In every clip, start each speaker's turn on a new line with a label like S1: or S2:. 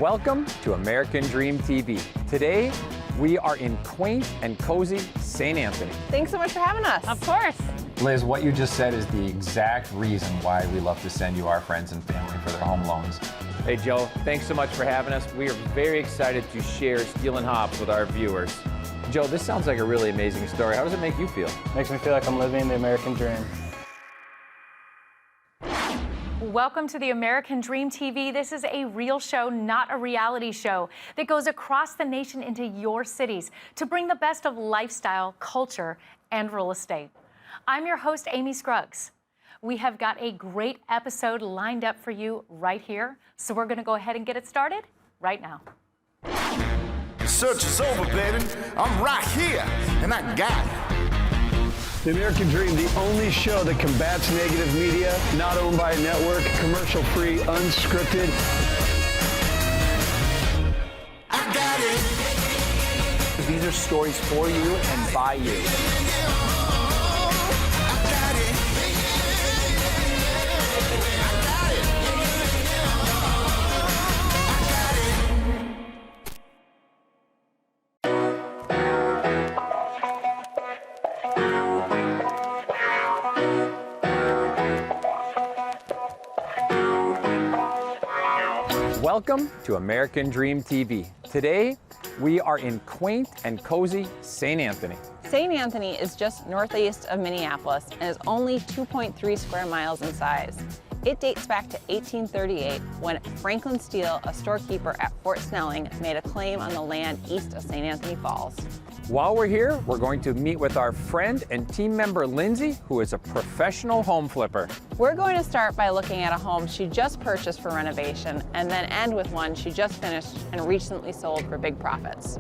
S1: Welcome to American Dream TV. Today, we are in quaint and cozy St. Anthony.
S2: Thanks so much for having us.
S3: Of course.
S1: Liz, what you just said is the exact reason why we love to send you our friends and family for their home loans. Hey, Joe, thanks so much for having us. We are very excited to share Steele Hops with our viewers. Joe, this sounds like a really amazing story. How does it make you feel?
S4: Makes me feel like I'm living the American dream.
S3: Welcome to the American Dream TV. This is a real show, not a reality show, that goes across the nation into your cities to bring the best of lifestyle, culture, and real estate. I'm your host, Amy Scruggs. We have got a great episode lined up for you right here, so we're going to go ahead and get it started right now.
S5: The search is over, baby. I'm right here, and I got it.
S6: The American Dream, the only show that combats negative media, not owned by a network, commercial-free, unscripted.
S5: I got it.
S1: These are stories for you and by you. Welcome to American Dream TV. Today, we are in quaint and cozy St. Anthony.
S2: St. Anthony is just northeast of Minneapolis and is only 2.3 square miles in size. It dates back to 1838 when Franklin Steele, a storekeeper at Fort Snelling, made a claim on the land east of St. Anthony Falls.
S1: While we're here, we're going to meet with our friend and team member Lindsey, who is a professional home flipper.
S2: We're going to start by looking at a home she just purchased for renovation and then end with one she just finished and recently sold for big profits.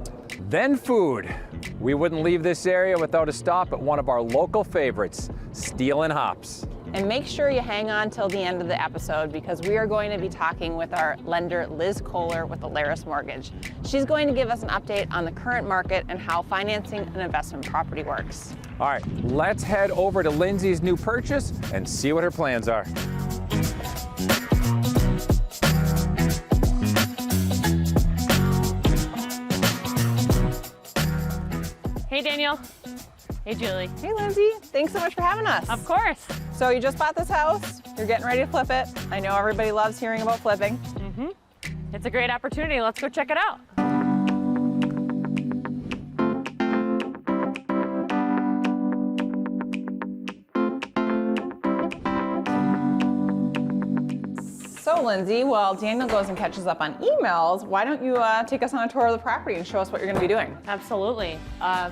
S1: Then food. We wouldn't leave this area without a stop at one of our local favorites, Steele Hops.
S2: And make sure you hang on till the end of the episode because we are going to be talking with our lender, Liz Koehler with Alerus Mortgage. She's going to give us an update on the current market and how financing an investment property works.
S1: All right, let's head over to Lindsey's new purchase and see what her plans are.
S3: Hey, Daniel. Hey, Julie.
S2: Hey, Lindsey. Thanks so much for having us.
S3: Of course.
S2: So you just bought this house. You're getting ready to flip it. I know everybody loves hearing about flipping.
S3: It's a great opportunity. Let's go check it out.
S2: So, Lindsey, while Daniel goes and catches up on emails, why don't you take us on a tour of the property and show us what you're going to be doing?
S3: Absolutely.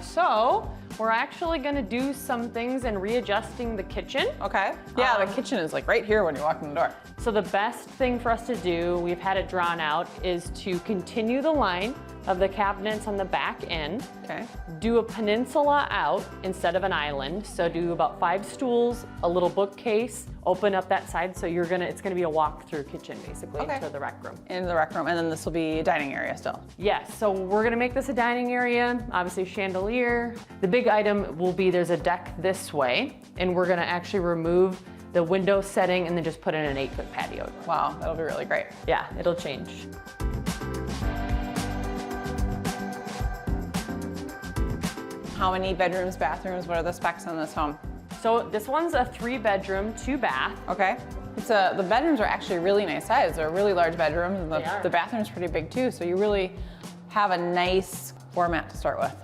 S3: So we're actually going to do some things in readjusting the kitchen.
S2: Okay. Yeah, the kitchen is like right here when you walk in the door.
S3: So the best thing for us to do, we've had it drawn out, is to continue the line of the cabinets on the back end.
S2: Okay.
S3: Do a peninsula out instead of an island. So do about 5 stools, a little bookcase, open up that side so it's gonna be a walk-through kitchen basically into the rec room.
S2: Into the rec room, and then this will be a dining area still.
S3: Yes, so we're gonna make this a dining area, obviously chandelier. The big item will be there's a deck this way, and we're gonna actually remove the window setting and then just put in an 8-foot patio.
S2: Wow, that'll be really great.
S3: Yeah, it'll change.
S2: How many bedrooms, bathrooms, what are the specs on this home?
S3: So this one's a 3-bedroom, 2-bath.
S2: Okay. The bedrooms are actually really nice size. They're really large bedrooms, and
S3: They are.
S2: the bathroom's pretty big too, so you really have a nice format to start with.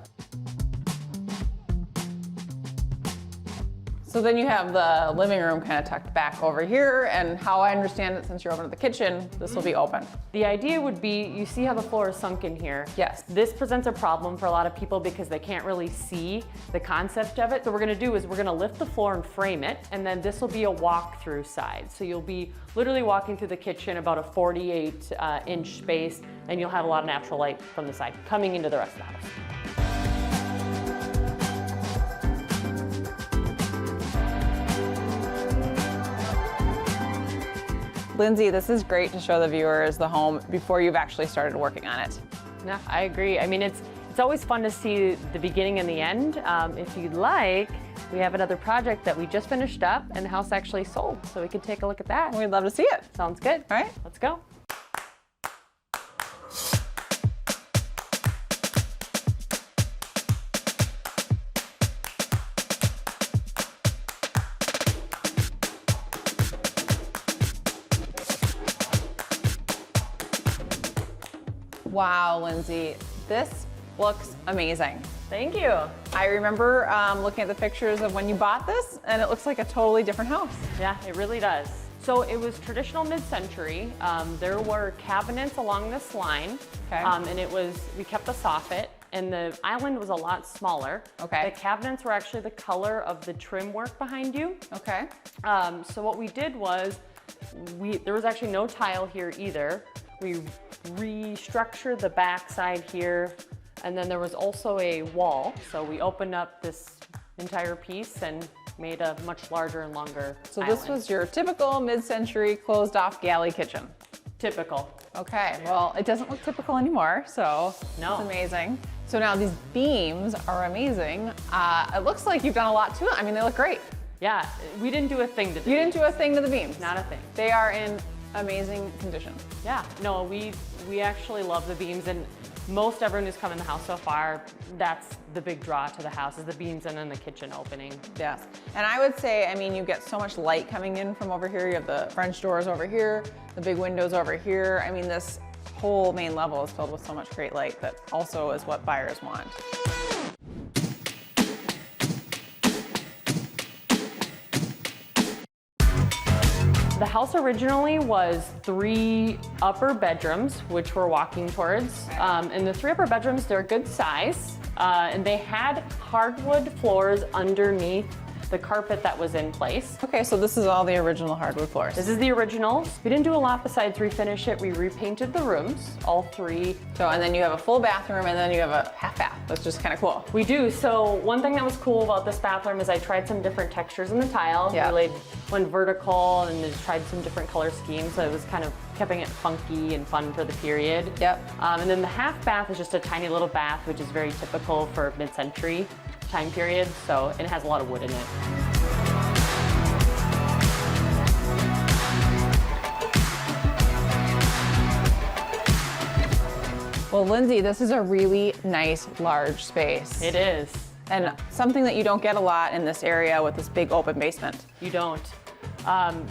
S2: So then you have the living room kind of tucked back over here, and how I understand it, since you're over to the kitchen, this will be open.
S3: The idea would be, you see how the floor is sunk in here?
S2: Yes.
S3: This presents a problem for a lot of people because they can't really see the concept of it. So what we're gonna do is we're gonna lift the floor and frame it, and then this will be a walk-through side. So you'll be literally walking through the kitchen about a 48-inch space, and you'll have a lot of natural light from the side coming into the rest of the house.
S2: Lindsey, this is great to show the viewers the home before you've actually started working on it.
S3: Yeah, I agree. I mean, it's always fun to see the beginning and the end. If you'd like, we have another project that we just finished up and the house actually sold, so we could take a look at that.
S2: We'd love to see it.
S3: Sounds good.
S2: All right.
S3: Let's go.
S2: Wow, Lindsay, this looks amazing.
S7: Thank you.
S2: I remember looking at the pictures of when you bought this, and it looks like a totally different house.
S7: Yeah, it really does. So it was traditional mid-century. There were cabinets along this line,
S2: Okay.
S7: and we kept the soffit, and the island was a lot smaller.
S2: Okay.
S7: The cabinets were actually the color of the trim work behind you.
S2: Okay.
S7: So what we did was, there was actually no tile here either. We restructured the back side here, and then there was also a wall. So we opened up this entire piece and made a much larger and longer
S2: So
S7: island.
S2: this was your typical mid-century closed-off galley kitchen.
S7: Typical.
S2: Okay, well, it doesn't look typical anymore, so
S7: No.
S2: it's amazing. So now these beams are amazing. It looks like you've done a lot to it. I mean, they look great.
S7: Yeah, we didn't do a thing to
S2: You didn't do a thing to the beams.
S7: Not a thing.
S2: They are in amazing condition.
S7: Yeah, no, we actually love the beams, and most everyone who's come in the house so far, that's the big draw to the house, is the beams and then the kitchen opening.
S2: Yes, and I would say, I mean, you get so much light coming in from over here. You have the French doors over here, the big windows over here. I mean, this whole main level is filled with so much great light that also is what buyers want.
S7: The house originally was 3 upper bedrooms, which we're walking towards. And the 3 upper bedrooms, they're a good size. And they had hardwood floors underneath the carpet that was in place.
S2: Okay, so this is all the original hardwood floors.
S7: This is the original. We didn't do a lot besides refinish it. We repainted the rooms, all 3.
S2: So, and then you have a full bathroom, and then you have a half bath. That's just kind of cool.
S7: We do. So one thing that was cool about this bathroom is I tried some different textures in the tile.
S2: Yeah.
S7: We laid one vertical and then tried some different color schemes. So it was kind of keeping it funky and fun for the period.
S2: Yep.
S7: And then the half bath is just a tiny little bath, which is very typical for mid-century time period. So it has a lot of wood in it.
S2: Well, Lindsay, this is a really nice, large space.
S7: It is.
S2: And something that you don't get a lot in this area with this big open basement.
S7: You don't.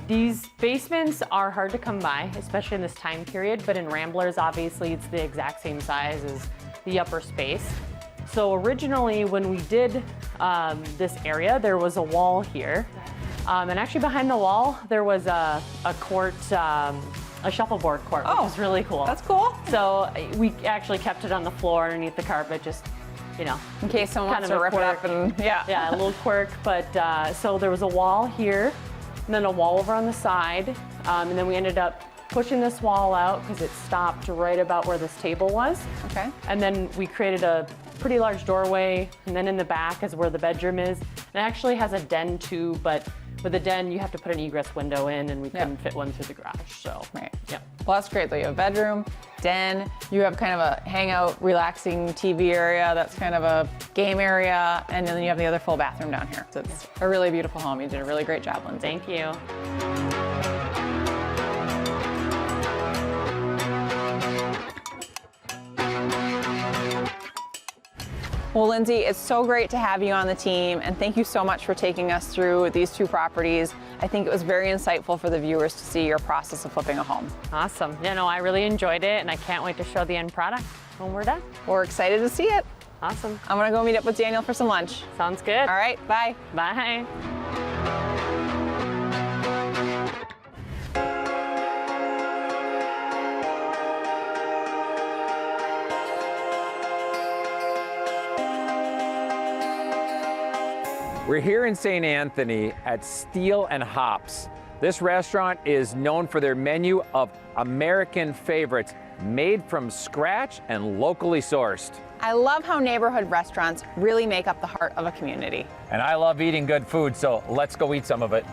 S7: These basements are hard to come by, especially in this time period, but in Ramblers, obviously, it's the exact same size as the upper space. So originally, when we did this area, there was a wall here. And actually behind the wall, there was a court, a shuffleboard court, which is really cool.
S2: That's cool.
S7: So we actually kept it on the floor underneath the carpet, just, you know.
S2: In case someone
S7: kind
S2: wants
S7: of
S2: to
S7: a
S2: rip it up
S7: quirk.
S2: and, yeah.
S7: Yeah, a little quirk, but so there was a wall here, and then a wall over on the side, and then we ended up pushing this wall out because it stopped right about where this table was.
S2: Okay.
S7: And then we created a pretty large doorway, and then in the back is where the bedroom is. And it actually has a den too, but with a den, you have to put an egress window in, and we couldn't fit one through the garage, so.
S2: Right.
S7: Yeah.
S2: Well, that's great though. You have a bedroom, den, you have kind of a hangout, relaxing TV area that's kind of a game area, and then you have the other full bathroom down here. So it's a really beautiful home. You did a really great job, Lindsay.
S7: Thank you.
S2: Well, Lindsay, it's so great to have you on the team, and thank you so much for taking us through these 2 properties. I think it was very insightful for the viewers to see your process of flipping a home.
S7: Awesome. Yeah, no, I really enjoyed it, and I can't wait to show the end product when we're done.
S2: We're excited to see it.
S7: Awesome.
S2: I'm gonna go meet up with Daniel for some lunch.
S7: Sounds good.
S2: All right, bye.
S7: Bye.
S1: We're here in St. Anthony at Steele Hops. This restaurant is known for their menu of American favorites, made from scratch and locally sourced.
S2: I love how neighborhood restaurants really make up the heart of a community.
S1: And I love eating good food, so let's go eat some of it.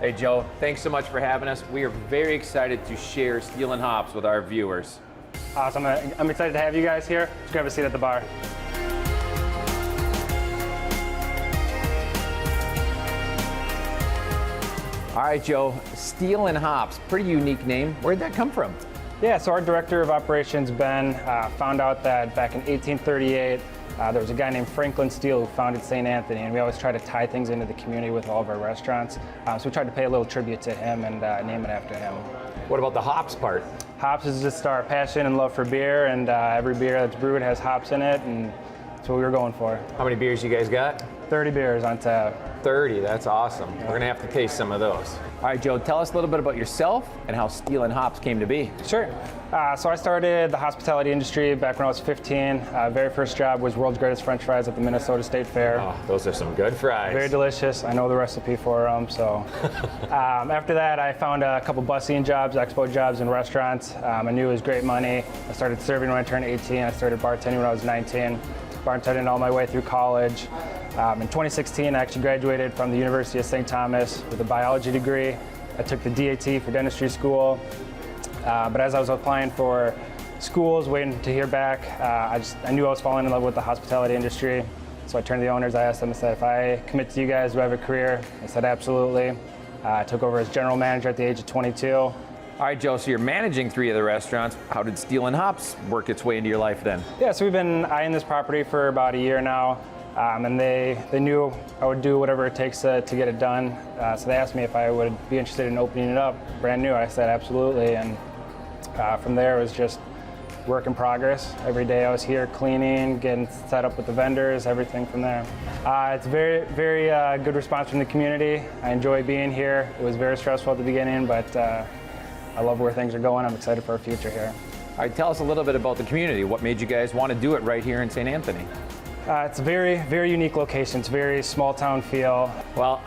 S1: Hey Joe, thanks so much for having us. We are very excited to share Steele Hops with our viewers.
S4: Awesome. I'm excited to have you guys here. Let's grab a seat at the bar.
S1: All right, Joe, Steele Hops, pretty unique name. Where'd that come from?
S4: Yeah, so our director of operations, Ben, found out that back in 1838, there was a guy named Franklin Steele who founded St. Anthony, and we always try to tie things into the community with all of our restaurants. So we tried to pay a little tribute to him and name it after him.
S1: What about the hops part?
S4: Hops is just our passion and love for beer, and every beer that's brewed has hops in it, and that's what we were going for.
S1: How many beers you guys got?
S4: 30 beers on tap.
S1: 30, that's awesome. We're gonna have to taste some of those. All right, Joe, tell us a little bit about yourself and how Steele Hops came to be.
S4: Sure. So I started the hospitality industry back when I was 15. Very first job was World's Greatest French Fries at the Minnesota State Fair.
S1: Oh, those are some good fries.
S4: Very delicious. I know the recipe for them. So after that, I found a couple busing jobs, expo jobs in restaurants. I knew it was great money. I started serving when I turned 18. I started bartending when I was 19. Bartending all my way through college. In 2016, I actually graduated from the University of St. Thomas with a biology degree. I took the DAT for dentistry school. But as I was applying for schools, waiting to hear back, I knew I was falling in love with the hospitality industry. So I turned to the owners, I asked them, I said, if I commit to you guys, do I have a career? They said, absolutely. I took over as general manager at the age of 22.
S1: All right, Joe, so you're managing 3 of the restaurants. How did Steele Hops work its way into your life then?
S4: Yeah, so we've been eyeing this property for about a year now. And they knew I would do whatever it takes to get it done. So they asked me if I would be interested in opening it up brand new. I said absolutely, and from there it was just work in progress. Every day I was here cleaning, getting set up with the vendors, everything from there. It's very, very good response from the community. I enjoy being here. It was very stressful at the beginning, but I love where things are going. I'm excited for our future here.
S1: All right, tell us a little bit about the community. What made you guys want to do it right here in St. Anthony?
S4: It's a very, very unique location. It's very small town feel.
S1: Well,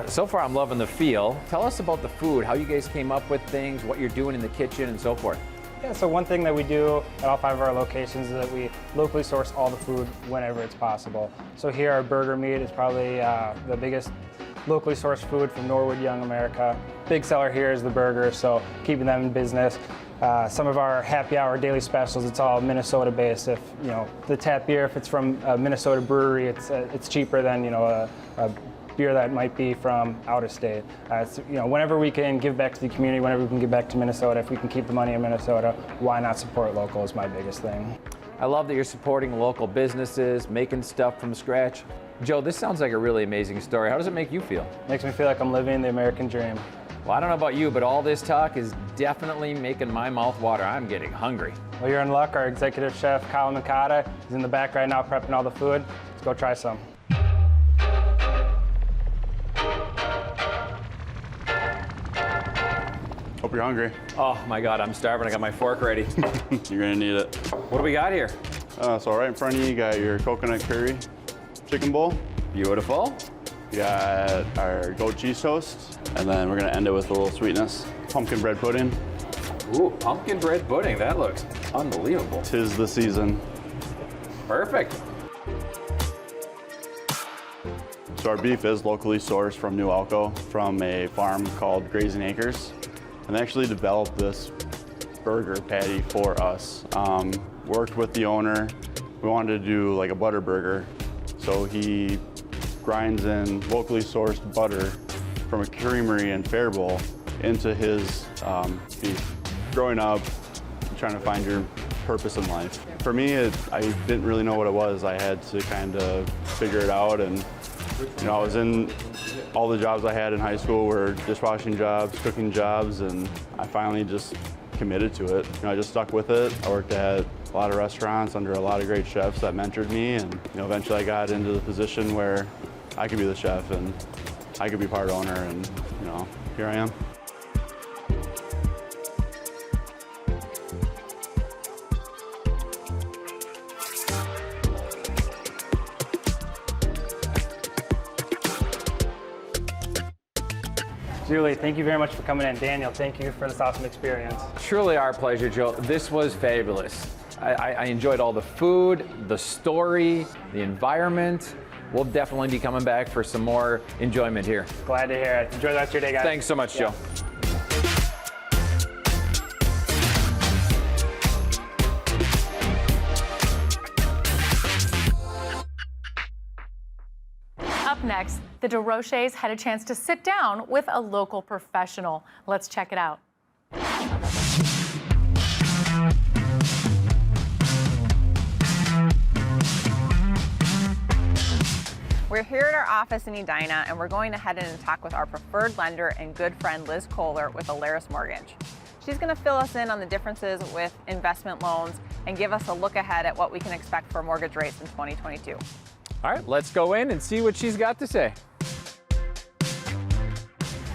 S1: so far I'm loving the feel. Tell us about the food, how you guys came up with things, what you're doing in the kitchen and so forth.
S4: Yeah, so one thing that we do at all 5 of our locations is that we locally source all the food whenever it's possible. So here our burger meat is probably the biggest locally sourced food from Norwood, Young America. Big seller here is the burgers, so keeping them in business. Some of our happy hour daily specials, it's all Minnesota based. If you know the tap beer, if it's from a Minnesota brewery, it's cheaper than a beer that might be from out of state. Whenever we can give back to the community, whenever we can give back to Minnesota, if we can keep the money in Minnesota, why not support local is my biggest thing.
S1: I love that you're supporting local businesses, making stuff from scratch. Joe, this sounds like a really amazing story. How does it make you feel?
S4: Makes me feel like I'm living the American dream.
S1: Well, I don't know about you, but all this talk is definitely making my mouth water. I'm getting hungry.
S4: Well, you're in luck. Our executive chef, Kyle Mikata, is in the back right now prepping all the food. Let's go try some.
S8: Hope you're hungry.
S1: Oh my God, I'm starving. I got my fork ready.
S8: You're gonna need it.
S1: What do we got here?
S8: So right in front of you, you got your coconut curry chicken bowl.
S1: Beautiful.
S8: You got our goat cheese toast, and then we're gonna end it with a little sweetness. Pumpkin bread pudding.
S1: Ooh, pumpkin bread pudding. That looks unbelievable.
S8: 'Tis the season.
S1: Perfect.
S8: So our beef is locally sourced from New Elko, from a farm called Grazing Acres. And they actually developed this burger patty for us. Worked with the owner. We wanted to do like a butter burger. So he grinds in locally sourced butter from a creamery in Faribault into his beef. Growing up, trying to find your purpose in life. For me, I didn't really know what it was. I had to kind of figure it out, and I was in all the jobs I had in high school were dishwashing jobs, cooking jobs, and I finally just committed to it. I just stuck with it. I worked at a lot of restaurants under a lot of great chefs that mentored me, and eventually I got into the position where I could be the chef and I could be part owner, and here I am.
S4: Julie, thank you very much for coming in. Daniel, thank you for this awesome experience.
S1: Truly our pleasure, Joe. This was fabulous. I enjoyed all the food, the story, the environment. We'll definitely be coming back for some more enjoyment here.
S4: Glad to hear it. Enjoy the rest of your day, guys.
S1: Thanks so much, Joe.
S3: Up next, the Desrochers had a chance to sit down with a local professional. Let's check it out.
S2: We're here at our office in Edina, and we're going to head in and talk with our preferred lender and good friend Liz Koehler with Alerus Mortgage. She's going to fill us in on the differences with investment loans and give us a look ahead at what we can expect for mortgage rates in 2022.
S1: All right, let's go in and see what she's got to say.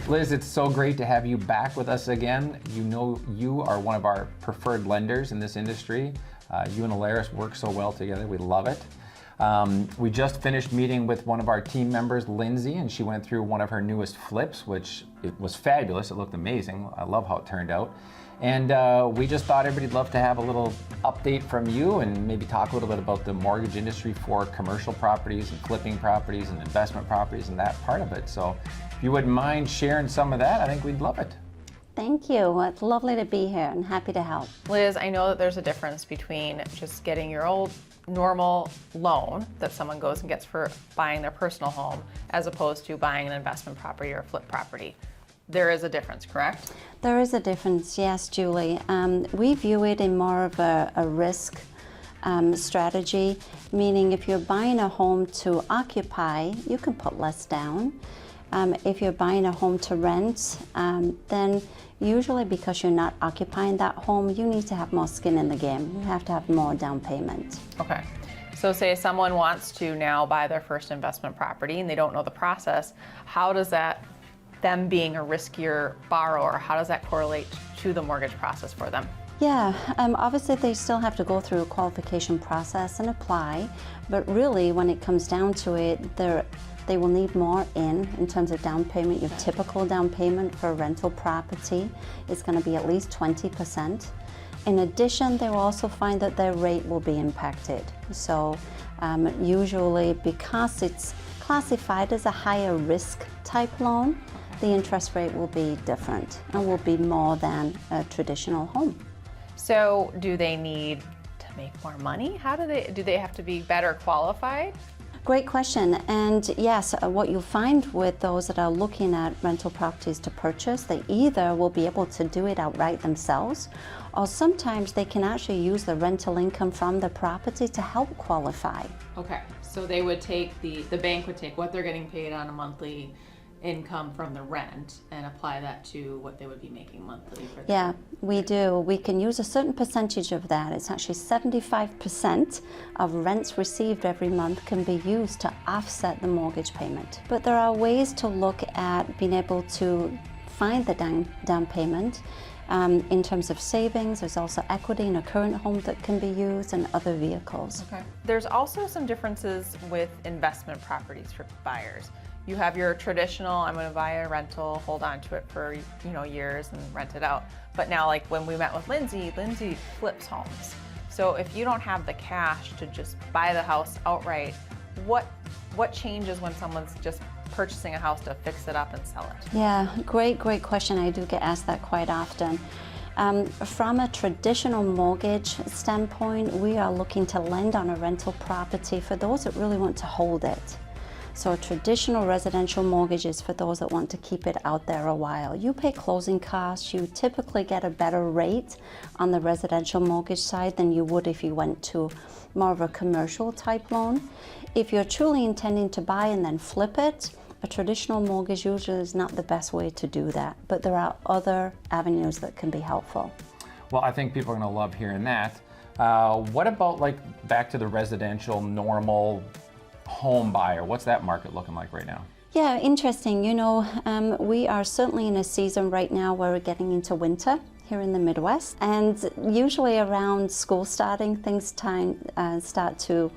S1: Liz, it's so great to have you back with us again. You know you are one of our preferred lenders in this industry. You and Alerus work so well together. We love it. We just finished meeting with one of our team members, Lindsey, and she went through one of her newest flips, which it was fabulous. It looked amazing. I love how it turned out. And we just thought everybody'd love to have a little update from you and maybe talk a little bit about the mortgage industry for commercial properties and flipping properties and investment properties and that part of it. So if you wouldn't mind sharing some of that, I think we'd love it.
S9: Thank you. Well, it's lovely to be here and happy to help.
S2: Liz, I know that there's a difference between just getting your old normal loan that someone goes and gets for buying their personal home as opposed to buying an investment property or a flip property. There is a difference, correct?
S9: There is a difference, yes, Julie. We view it in more of a risk strategy, meaning if you're buying a home to occupy, you can put less down. If you're buying a home to rent, then usually because you're not occupying that home, you need to have more skin in the game. You have to have more down payment.
S2: Okay. So say someone wants to now buy their first investment property and they don't know the process, how does that, them being a riskier borrower, how does that correlate to the mortgage process for them?
S9: Yeah, obviously they still have to go through a qualification process and apply, but really when it comes down to it, they will need more in terms of down payment. Your typical down payment for a rental property is going to be at least 20%. In addition, they will also find that their rate will be impacted. So usually because it's classified as a higher risk type loan, the interest rate will be different and will be more than a traditional home.
S2: So do they need to make more money? Do they have to be better qualified?
S9: Great question. And yes, what you'll find with those that are looking at rental properties to purchase, they either will be able to do it outright themselves, or sometimes they can actually use the rental income from the property to help qualify.
S2: Okay, so they would take, the bank would take what they're getting paid on a monthly income from the rent and apply that to what they would be making monthly for the
S9: Yeah, we do. We can use a certain percentage of that. It's actually 75% of rents received every month can be used to offset the mortgage payment. But there are ways to look at being able to find the down payment. In terms of savings, there's also equity in a current home that can be used and other vehicles.
S2: Okay. There's also some differences with investment properties for buyers. You have your traditional, I'm going to buy a rental, hold on to it for years and rent it out. But now, like when we met with Lindsey flips homes. So if you don't have the cash to just buy the house outright, what changes when someone's just purchasing a house to fix it up and sell it?
S9: Yeah, great question. I do get asked that quite often. From a traditional mortgage standpoint, we are looking to lend on a rental property for those that really want to hold it. So a traditional residential mortgage is for those that want to keep it out there a while. You pay closing costs. You typically get a better rate on the residential mortgage side than you would if you went to more of a commercial type loan. If you're truly intending to buy and then flip it, a traditional mortgage usually is not the best way to do that, but there are other avenues that can be helpful.
S1: Well, I think people are going to love hearing that. What about back to the residential normal home buyer? What's that market looking like right now?
S9: Yeah, interesting. We are certainly in a season right now where we're getting into winter here in the Midwest, and usually around school starting, things start to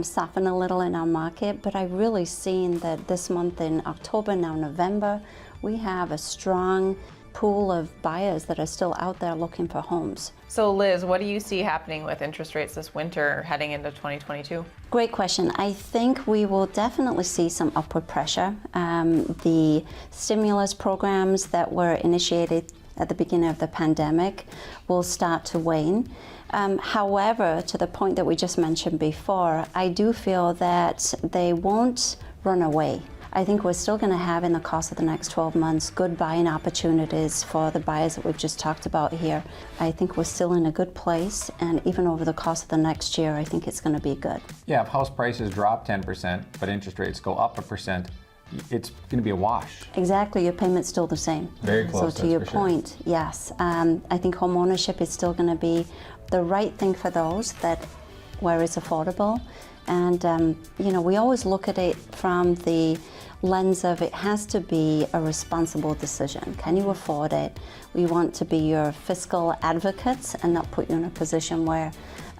S9: soften a little in our market, but I've really seen that this month in October, now November, we have a strong pool of buyers that are still out there looking for homes.
S2: So Liz, what do you see happening with interest rates this winter heading into 2022?
S9: Great question. I think we will definitely see some upward pressure. The stimulus programs that were initiated at the beginning of the pandemic will start to wane. However, to the point that we just mentioned before, I do feel that they won't run away. I think we're still going to have in the course of the next 12 months good buying opportunities for the buyers that we've just talked about here. I think we're still in a good place, and even over the course of the next year, I think it's going to be good.
S1: Yeah, if house prices drop 10%, but interest rates go up 1%, it's going to be a wash.
S9: Exactly, your payment's still the same.
S1: Very close.
S9: So to your
S1: for sure.
S9: point, yes, I think home ownership is still going to be the right thing for those that where it's affordable. And you know, we always look at it from the lens of it has to be a responsible decision. Can you afford it? We want to be your fiscal advocates and not put you in a position where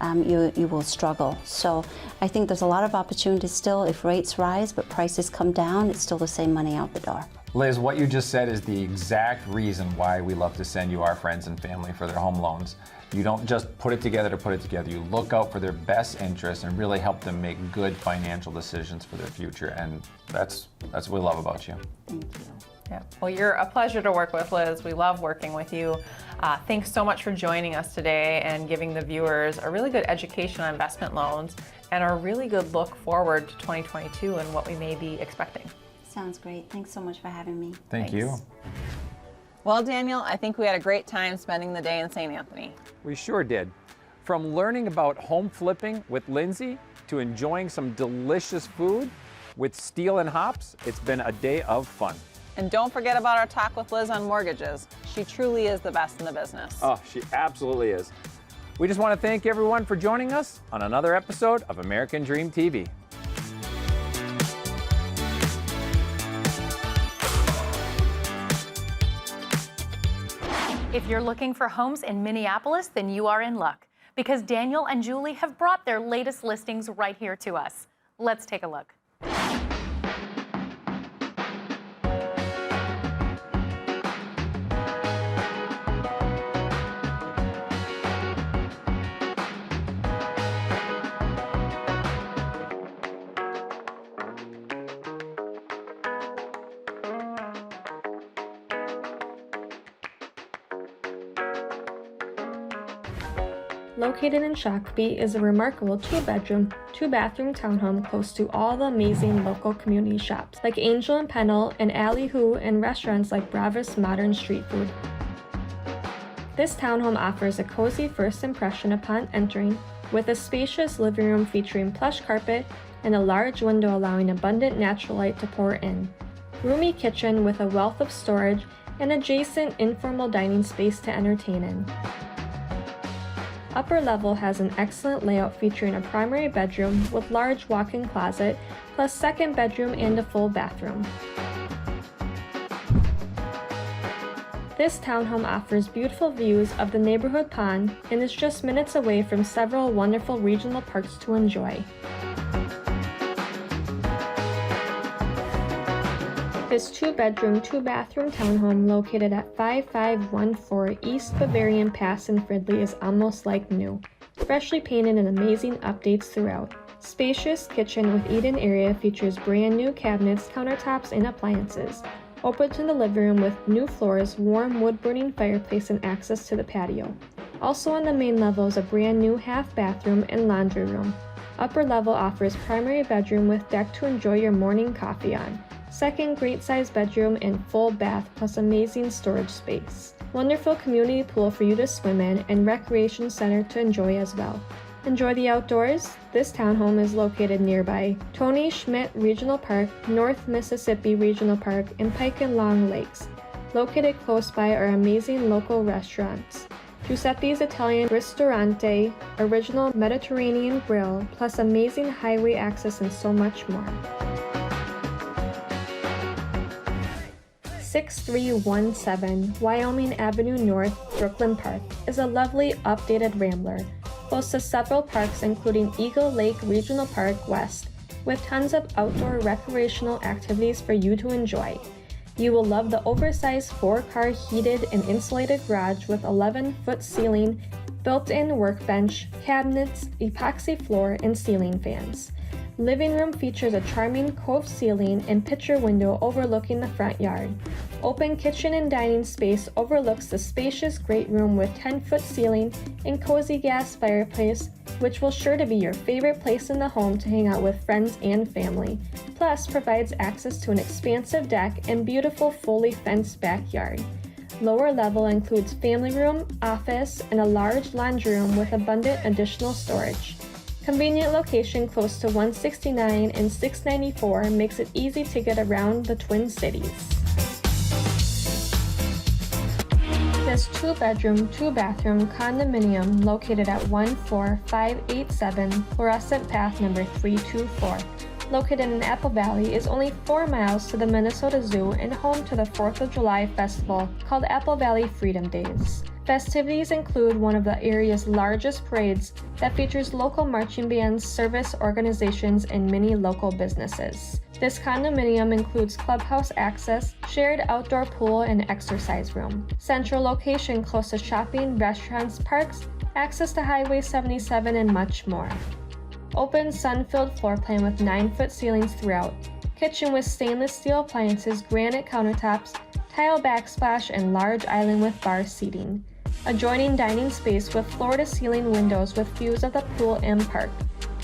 S9: you will struggle. So I think there's a lot of opportunities still. If rates rise but prices come down, it's still the same money out the door.
S1: Liz, what you just said is the exact reason why we love to send you our friends and family for their home loans. You don't just put it together to put it together. You look out for their best interests and really help them make good financial decisions for their future. And that's what we love about you.
S9: Thank you.
S2: Yeah. Well, you're a pleasure to work with, Liz. We love working with you. Thanks so much for joining us today and giving the viewers a really good education on investment loans and a really good look forward to 2022 and what we may be expecting.
S9: Sounds great. Thanks so much for having me.
S1: Thank you.
S2: Well, Daniel, I think we had a great time spending the day in St. Anthony.
S1: We sure did. From learning about home flipping with Lindsey to enjoying some delicious food with Steele and Hops, it's been a day of fun.
S2: And don't forget about our talk with Liz on mortgages. She truly is the best in the business.
S1: Oh, she absolutely is. We just want to thank everyone for joining us on another episode of American Dream TV.
S3: If you're looking for homes in Minneapolis, then you are in luck, because Daniel and Julie have brought their latest listings right here to us. Let's take a look.
S10: Located in Shakopee is a remarkable 2-bedroom, 2-bathroom townhome close to all the amazing local community shops like Angel and Pennell and Alley Who and restaurants like Bravis Modern Street Food. This townhome offers a cozy first impression upon entering, with a spacious living room featuring plush carpet and a large window allowing abundant natural light to pour in. Roomy kitchen with a wealth of storage and adjacent informal dining space to entertain in. Upper level has an excellent layout featuring a primary bedroom with large walk-in closet, plus second bedroom and a full bathroom. This townhome offers beautiful views of the neighborhood pond and is just minutes away from several wonderful regional parks to enjoy. This 2-bedroom, 2-bathroom townhome located at 5514 East Bavarian Pass in Fridley is almost like new. Freshly painted and amazing updates throughout. Spacious kitchen with eat-in area features brand new cabinets, countertops, and appliances. Open to the living room with new floors, warm wood-burning fireplace, and access to the patio. Also on the main level is a brand new half bathroom and laundry room. Upper level offers primary bedroom with deck to enjoy your morning coffee on. Second great sized bedroom and full bath plus amazing storage space. Wonderful community pool for you to swim in and recreation center to enjoy as well. Enjoy the outdoors? This townhome is located nearby Tony Schmidt Regional Park, North Mississippi Regional Park, and Pike and Long Lakes. Located close by are amazing local restaurants. Giuseppe's Italian Ristorante, original Mediterranean grill, plus amazing highway access and so much more. 6317 Wyoming Avenue North, Brooklyn Park is a lovely updated rambler, close to several parks including Eagle Lake Regional Park West, with tons of outdoor recreational activities for you to enjoy. You will love the oversized 4-car heated and insulated garage with 11-foot ceiling, built-in workbench, cabinets, epoxy floor, and ceiling fans. Living room features a charming cove ceiling and picture window overlooking the front yard. Open kitchen and dining space overlooks the spacious great room with 10-foot ceiling and cozy gas fireplace, which will sure to be your favorite place in the home to hang out with friends and family. Plus, provides access to an expansive deck and beautiful fully fenced backyard. Lower level includes family room, office, and a large laundry room with abundant additional storage. Convenient location close to 169 and 694 makes it easy to get around the Twin Cities. This 2-bedroom, 2-bathroom condominium located at 14587 Fluorescent Path number 324, located in Apple Valley, is only 4 miles to the Minnesota Zoo and home to the 4th of July festival called Apple Valley Freedom Days. Festivities include one of the area's largest parades that features local marching bands, service organizations, and many local businesses. This condominium includes clubhouse access, shared outdoor pool, and exercise room. Central location close to shopping, restaurants, parks, access to Highway 77, and much more. Open sun-filled floor plan with 9-foot ceilings throughout. Kitchen with stainless steel appliances, granite countertops, tile backsplash, and large island with bar seating. Adjoining dining space with floor-to-ceiling windows with views of the pool and park.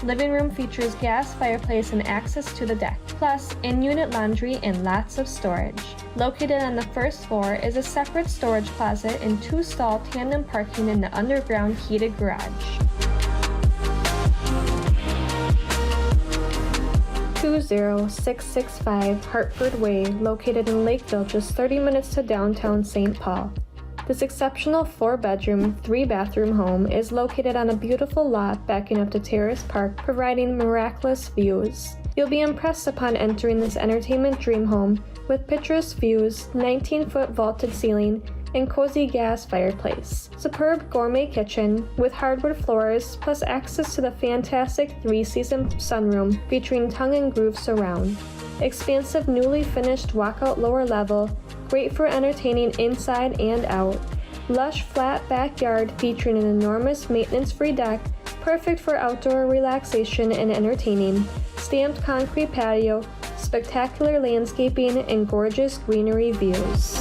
S10: Living room features gas fireplace and access to the deck, plus in-unit laundry and lots of storage. Located on the first floor is a separate storage closet and 2-stall tandem parking in the underground heated garage. 20665 Hartford Way, located in Lakeville, just 30 minutes to downtown St. Paul. This exceptional 4-bedroom, 3-bathroom home is located on a beautiful lot backing up to Terrace Park, providing miraculous views. You'll be impressed upon entering this entertainment dream home with picturesque views, 19-foot vaulted ceiling, and cozy gas fireplace. Superb gourmet kitchen with hardwood floors, plus access to the fantastic 3-season sunroom featuring tongue and groove surround. Expansive newly finished walkout lower level, great for entertaining inside and out. Lush flat backyard featuring an enormous maintenance-free deck, perfect for outdoor relaxation and entertaining. Stamped concrete patio, spectacular landscaping, and gorgeous greenery views.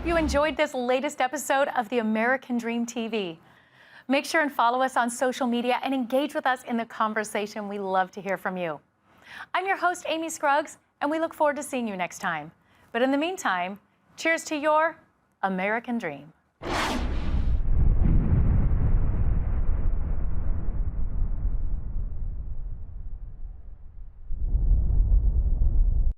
S3: You enjoyed this latest episode of the American Dream TV. Make sure and follow us on social media and engage with us in the conversation. We love to hear from you. I'm your host, Amy Scruggs, and we look forward to seeing you next time. But in the meantime, cheers to your American Dream.